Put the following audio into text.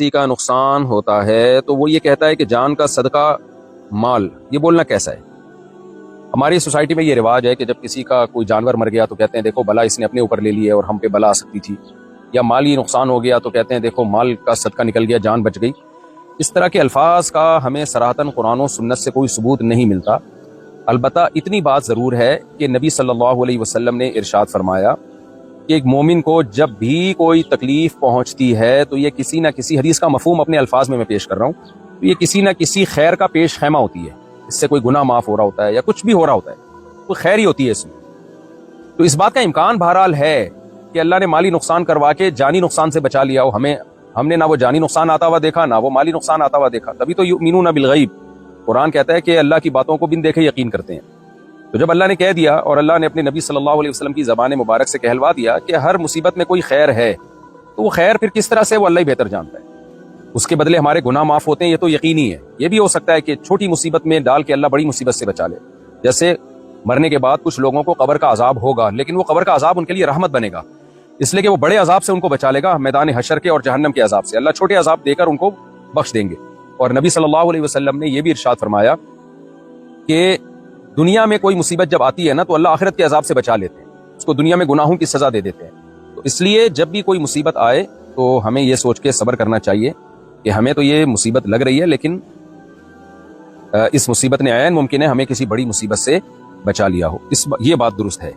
کسی کا نقصان ہوتا ہے تو وہ یہ کہتا ہے کہ جان کا صدقہ مال، یہ بولنا کیسا ہے؟ ہماری سوسائٹی میں یہ رواج ہے کہ جب کسی کا کوئی جانور مر گیا تو کہتے ہیں دیکھو بلا اس نے اپنے اوپر لے لی ہے اور ہم پہ بلا آ سکتی تھی، یا مالی نقصان ہو گیا تو کہتے ہیں دیکھو مال کا صدقہ نکل گیا، جان بچ گئی۔ اس طرح کے الفاظ کا ہمیں صراحتاً قرآن و سنت سے کوئی ثبوت نہیں ملتا۔ البتہ اتنی بات ضرور ہے کہ نبی صلی اللہ علیہ وسلم نے ارشاد فرمایا کہ ایک مومن کو جب بھی کوئی تکلیف پہنچتی ہے تو یہ کسی نہ کسی، حدیث کا مفہوم اپنے الفاظ میں پیش کر رہا ہوں، تو یہ کسی نہ کسی خیر کا پیش خیمہ ہوتی ہے، اس سے کوئی گناہ معاف ہو رہا ہوتا ہے یا کچھ بھی ہو رہا ہوتا ہے، کوئی خیر ہی ہوتی ہے اس میں۔ تو اس بات کا امکان بہرحال ہے کہ اللہ نے مالی نقصان کروا کے جانی نقصان سے بچا لیا ہو، ہم نے نہ وہ جانی نقصان آتا ہوا دیکھا نہ وہ مالی نقصان آتا ہوا دیکھا، تبھی تو یؤمنون بالغیب، قرآن کہتا ہے کہ اللہ کی باتوں کو بن دیکھے یقین کرتے ہیں۔ تو جب اللہ نے کہہ دیا اور اللہ نے اپنے نبی صلی اللہ علیہ وسلم کی زبان مبارک سے کہلوا دیا کہ ہر مصیبت میں کوئی خیر ہے، تو وہ خیر پھر کس طرح سے وہ اللہ ہی بہتر جانتا ہے۔ اس کے بدلے ہمارے گناہ معاف ہوتے ہیں، یہ تو یقینی ہے۔ یہ بھی ہو سکتا ہے کہ چھوٹی مصیبت میں ڈال کے اللہ بڑی مصیبت سے بچا لے، جیسے مرنے کے بعد کچھ لوگوں کو قبر کا عذاب ہوگا، لیکن وہ قبر کا عذاب ان کے لیے رحمت بنے گا، اس لیے کہ وہ بڑے عذاب سے ان کو بچا لے گا، میدان حشر کے اور جہنم کے عذاب سے اللہ چھوٹے عذاب دے کر ان کو بخش دیں گے۔ اور نبی صلی اللہ علیہ وسلم نے یہ بھی ارشاد فرمایا کہ دنیا میں کوئی مصیبت جب آتی ہے نا تو اللہ آخرت کے عذاب سے بچا لیتے ہیں، اس کو دنیا میں گناہوں کی سزا دے دیتے ہیں۔ تو اس لیے جب بھی کوئی مصیبت آئے تو ہمیں یہ سوچ کے صبر کرنا چاہیے کہ ہمیں تو یہ مصیبت لگ رہی ہے، لیکن اس مصیبت نے عین ممکن ہے ہمیں کسی بڑی مصیبت سے بچا لیا ہو، یہ بات درست ہے۔